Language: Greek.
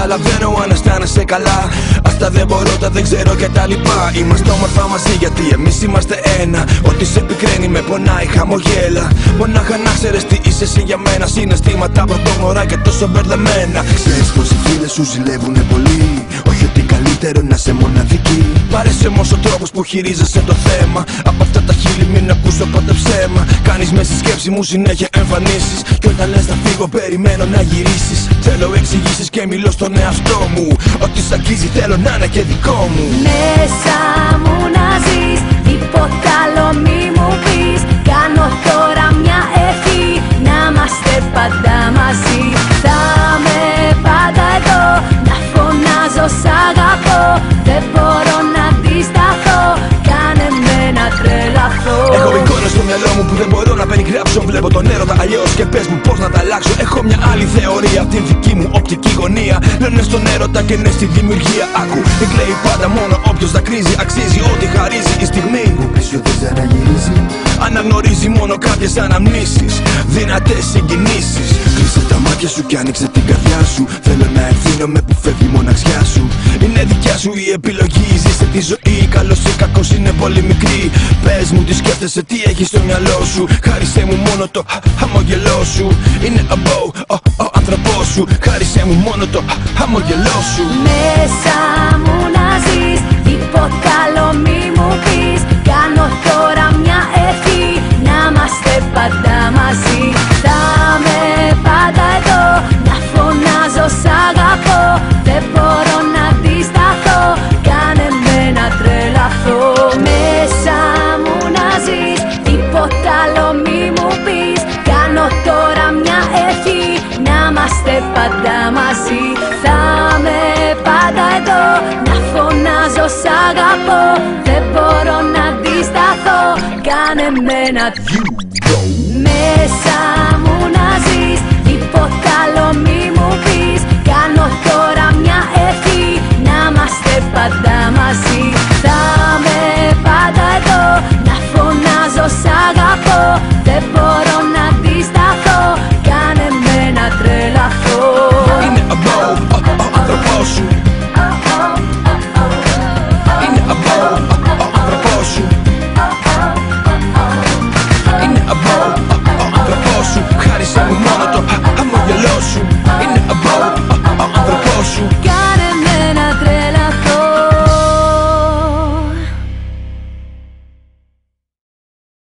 καταλαβαίνω αν αισθάνεσαι καλά. Αυτά δεν μπορώ, τα δεν ξέρω και τα λοιπά. Είμαστε όμορφα μαζί γιατί εμείς είμαστε ένα. Ό,τι σε πικραίνει με πονάει, χαμογέλα. Μονάχα να ξέρεις τι είσαι εσύ για μένα. Συναισθήματα πρωτόγνωρα και τόσο μπερδεμένα. Ξέρεις πως οι φίλες σου ζηλεύουνε πολύ. Όχι ότι καλύτερο να είσαι μοναδική. Πάρεσαι όμως ο τρόπος που χειρίζεσαι το θέμα. Από αυτά τα χείλη μην ακούσω ποτέ ψέμα. Κάνεις με στη σκέψη μου συνέχεια εμφανίσεις. Κι όταν λες θα φύγω περιμένω να γυρίσεις. Θέλω εξηγήσεις και μιλώ στον εαυτό μου. Ό,τι σ' αγγίζει θέλω να είναι και δικό μου. Μέσα μου να ζεις, τίποτα άλλο μη μου πεις. Κάνω τώρα μια ευχή, να είμαστε πάντα μαζί. Θα είμαι πάντα εδώ, να φωνάζω σ' αγαπώ. Δεν μπορώ να αντισταθώ, κάνε με να τρελαθώ. Έχω εικόνες στο μυαλό μου που δεν μπορώ να περιγράψω. Βλέπω τον έρωτα αλλιώς και πες μου πώς να τα αλλάξω. Έχω μια άλλη θεωρία από την δική μου οπτική γωνία. Λένε στον έρωτα και ναι στη δημιουργία. Άκου, δεν κλαίει πάντα μόνο όποιος δακρύζει. Αξίζει ό,τι χαρίζει η στιγμή που πίσω δεν ξαναγυρίζει. Αναγνωρίζει μόνο κάποιες αναμνήσεις, δυνατές συγκινήσεις. Κλείσε τα μάτια σου και άνοιξε την καρδιά σου. Θέλω να ευθύνομαι που φεύγει η μοναξιά σου. Είναι δικιά σου η επιλογή, ζήσε τη ζωή. Καλός ή κακός είναι πολύ μικρή. Πες μου τι σκέφτεσαι, τι έχεις στο μυαλό σου. Χάρισέ μου μόνο το χαμογελό σου. Είναι ο άνθρωπός σου. Χάρισέ μου μόνο το χαμογελό σου. Μέσα μου να ζεις, τίποτα άλλο μη μου πεις. Κάνω τώρα μια ευχή, να είμαστε πάντα μαζί. Θα είμαι πάντα εδώ, να φωνάζω σ' αγαπώ. Δεν μπορώ να αντισταθώ, κάνε με να τρελαθώ. Μέσα μου να ζεις, τίποτα άλλο μη μου πεις. Κάνω τώρα μια ευχή, να είμαστε πάντα μαζί. Θα είμαι πάντα εδώ, να φωνάζω σ' αγαπώ. Δεν μπορώ να αντισταθώ, κάνε με να μέσα